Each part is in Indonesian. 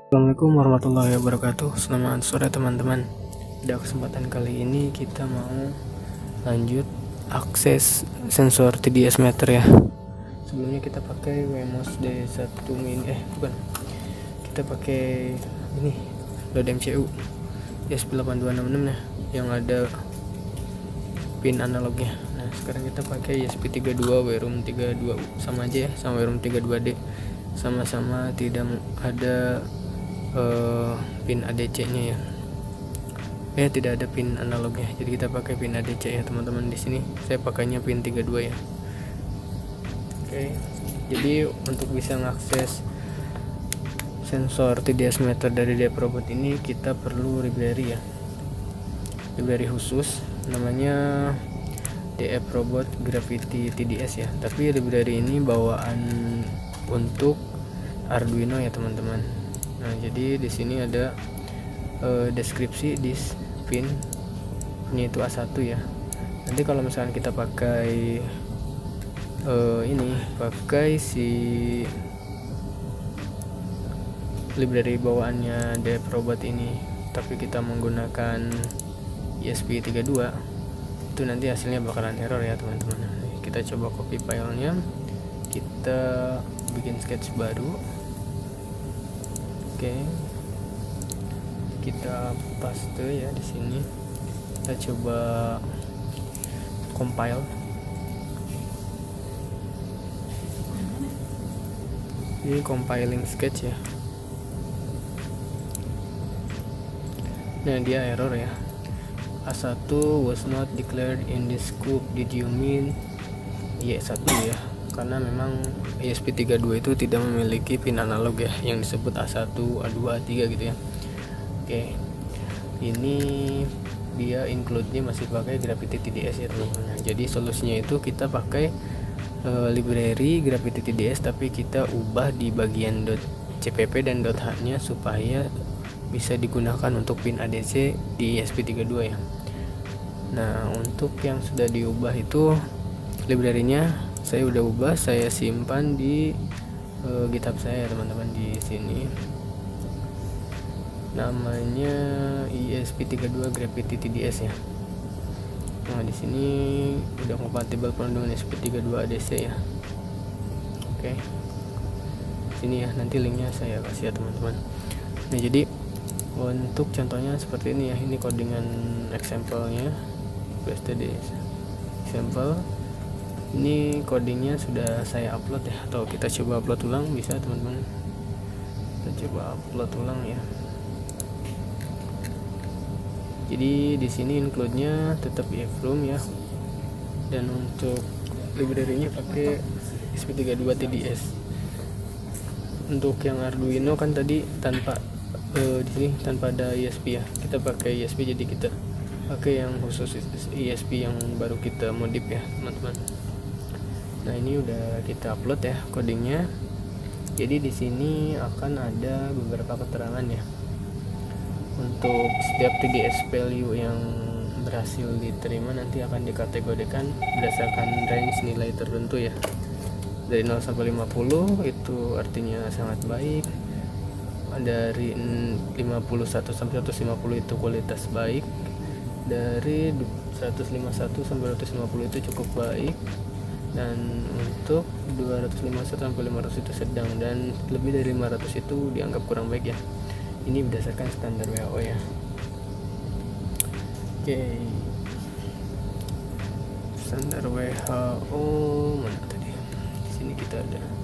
Assalamualaikum warahmatullahi wabarakatuh. Selamat sore teman-teman. Pada kesempatan kali ini kita mau lanjut akses sensor TDS meter ya. Sebelumnya kita pakai Wemos D1 mini kita pakai ini Load MCU ESP8266 ya, yang ada pin analognya. Nah, sekarang kita pakai ESP32 WROOM 32, sama aja ya, sama WROOM 32D. Sama-sama tidak ada pin ADC nya ya, tidak ada pin analognya, jadi kita pakai pin ADC ya teman-teman. Di sini saya pakainya pin 32 ya. Oke, jadi untuk bisa mengakses sensor TDS meter dari DF Robot ini kita perlu library ya, library khusus namanya DF Robot Gravity TDS ya. Tapi library ini bawaan untuk Arduino ya teman-teman. Nah, jadi di sini ada deskripsi di pin ini itu A1 ya. Nanti kalau misalkan kita pakai pakai si library bawaannya DF Robot ini, tapi kita menggunakan ESP32, itu nanti hasilnya bakalan error ya teman-teman. Kita coba copy filenya, kita bikin sketch baru. Oke, kita paste ya di sini. Kita coba compile. Ini compiling sketch ya. Nah, dia error ya. A1 was not declared in this scope. Did you mean Y1 ya? Karena memang ESP32 itu tidak memiliki pin analog ya, yang disebut A1, A2, A3 gitu ya. Oke, ini dia include-nya masih pakai Gravity TDS ya teman-teman. Jadi solusinya itu kita pakai library Gravity TDS, tapi kita ubah di bagian .cpp dan .h nya supaya bisa digunakan untuk pin ADC di ESP32 ya. Nah, untuk yang sudah diubah itu library-nya saya udah ubah, saya simpan di GitHub saya teman-teman. Di sini namanya ESP32 Gravity TDS ya. Nah, di sini udah kompatibel dengan ESP32 ADC ya. Oke, sini ya, nanti linknya saya kasih ya teman-teman. Nah, jadi untuk contohnya seperti ini ya, ini codingan example-nya, BSTD example. Ini codingnya sudah saya upload ya, atau kita coba upload ulang bisa teman-teman. Kita coba upload ulang ya. Jadi di sini include-nya tetap EFROOM ya, dan untuk library-nya pakai ESP32 TDS. Untuk yang Arduino kan tadi tanpa di sini tanpa ada ESP ya, kita pakai ESP, jadi kita pakai yang khusus ESP yang baru kita modif ya teman-teman. Nah, ini udah kita upload ya codingnya. Jadi di sini akan ada beberapa keterangan ya. Untuk setiap TDS value yang berhasil diterima nanti akan dikategorikan berdasarkan range nilai tertentu ya. Dari 0 sampai 50 itu artinya sangat baik. Dari 51 sampai 150 itu kualitas baik. Dari 151 sampai 250 itu cukup baik. Dan untuk 251 sampai 500 itu sedang, dan lebih dari 500 itu dianggap kurang baik ya. Ini berdasarkan standar WHO ya. Oke, standar WHO mana tadi? Di sini kita ada.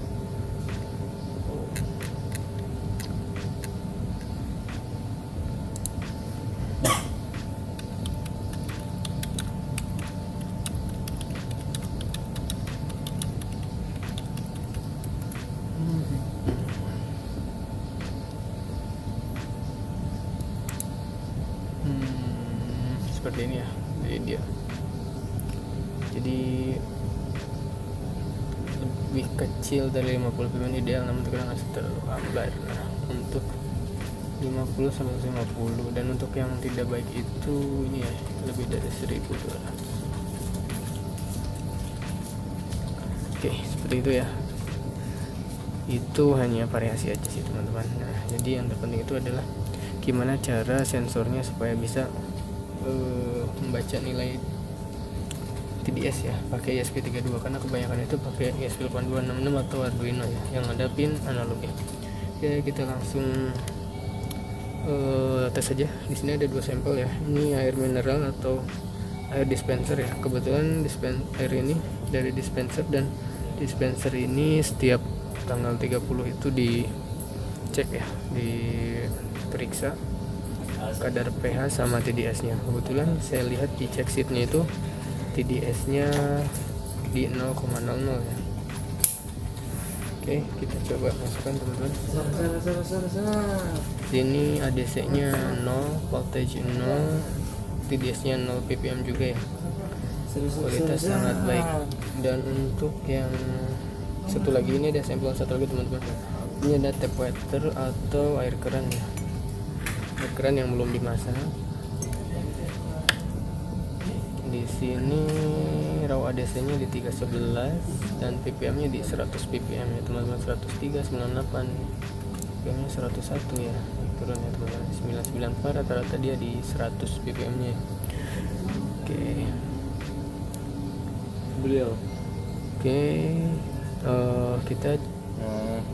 Seperti ini ya. Jadi lebih kecil dari 50 ppm ideal, namun terkadang masih terlalu hambar. Nah, untuk 50 sampai 150, dan untuk yang tidak baik itu ini ya, lebih dari 1000 dolar. Oke, seperti itu ya. itu hanya variasi aja sih teman-teman. Nah, jadi yang terpenting itu adalah gimana cara sensornya supaya bisa membaca nilai TDS ya pakai ESP32, karena kebanyakan itu pakai ESP8266 atau Arduino ya yang ada pin analognya. Oke, kita langsung tes saja. Di sini ada 2 sampel ya. Ini air mineral atau air dispenser ya. Kebetulan air ini dari dispenser, dan dispenser ini setiap tanggal 30 itu dicek ya, diperiksa kadar pH sama TDS nya. Kebetulan saya lihat di check sheetnya itu TDS nya di 0,00 ya. Oke, kita coba masukkan teman-teman. Sini ADC nya 0, voltage 0, TDS nya 0 ppm juga ya. Kualitas sangat baik. Dan untuk yang satu lagi, ini ada sampel satu lagi teman-teman. Ini ada tap water atau air keran ya, air keran yang belum dimasak. Di sini raw ADC nya di 311 dan ppm nya di 100 ppm ya teman-teman. 103, 98, ppm nya 101 ya, turun ya teman-teman. 994 rata-rata dia di 100 ppm nya. Oke, beliau kita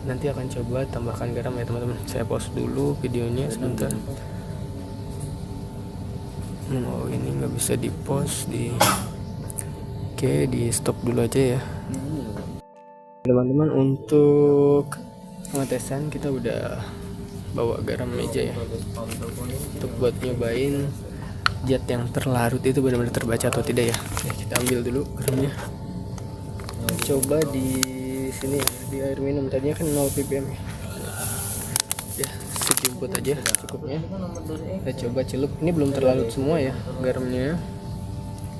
nanti akan coba tambahkan garam ya teman-teman. Saya pause dulu videonya sebentar. Oh, ini nggak bisa di pause Oke, di stop dulu aja ya teman-teman. Untuk pengetesan kita udah bawa garam meja ya, untuk buat nyobain zat yang terlarut itu benar-benar terbaca atau tidak ya. Oke, kita ambil dulu garamnya, coba di sini ya, di air minum. Tadinya kan 0 ppm ya, sejumput aja cukupnya. Kita coba celup, ini belum terlarut semua ya garamnya,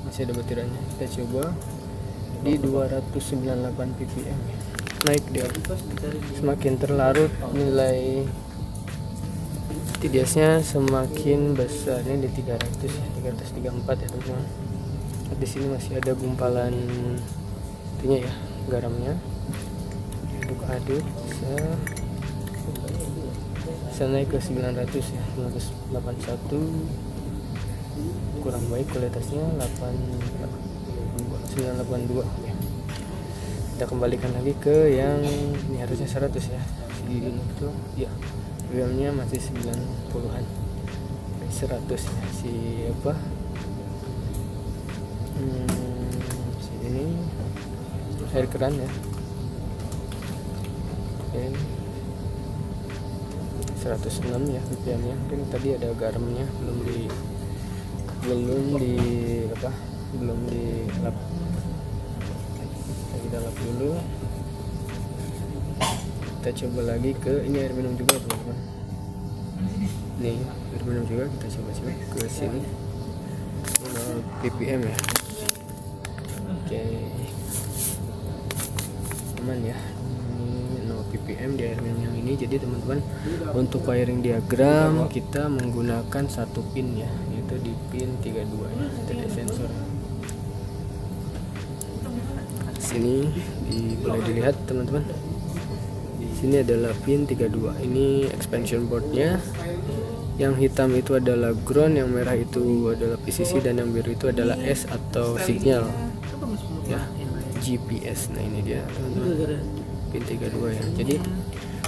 masih ada butirannya. Kita coba di 298 ppm ya. Naik dia, semakin terlarut nilai TDS nya semakin besar. Ini di 300 ya, 334 ya teman-teman. Di sini masih ada gumpalan itunya ya, garamnya. Aduk bisa naik ke 900 ya, 981. Kurang baik kualitasnya, 982 ya. Kita kembalikan lagi ke yang ini, harusnya 100 ya. Ini itu ya, ppm-nya masih 90-an. 100 ya, si ini air keran ya. 106 ya ppm-nya. Mungkin tadi ada garamnya belum dilap. Kita lap dulu. Kita coba lagi ke ini air minum juga teman-teman. Nih air minum juga, kita coba ke sini 0 ppm ya. Oke, aman ya, ppm di air minum yang ini. Jadi teman-teman, untuk wiring diagram kita menggunakan satu pin ya, yaitu di pin 32 ya, tadi sensor. Sini boleh dilihat teman-teman, di sini adalah pin 32. Ini expansion boardnya. Yang hitam itu adalah ground, yang merah itu adalah PCC, dan yang biru itu adalah S atau signal ya, GPS. Nah ini dia teman-teman, pin 32 ya. Jadi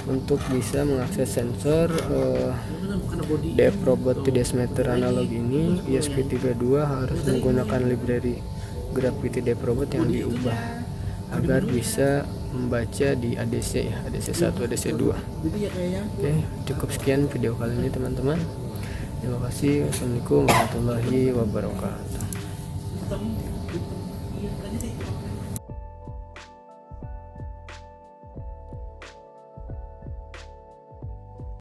untuk bisa mengakses sensor DF Robot TDS meter analog ini, ESP32 harus menggunakan library Gravity DF Robot yang diubah agar bisa membaca di ADC ya, ADC 1, ADC 2. Oke, cukup sekian video kali ini teman-teman. Terima kasih. Wassalamualaikum warahmatullahi wabarakatuh.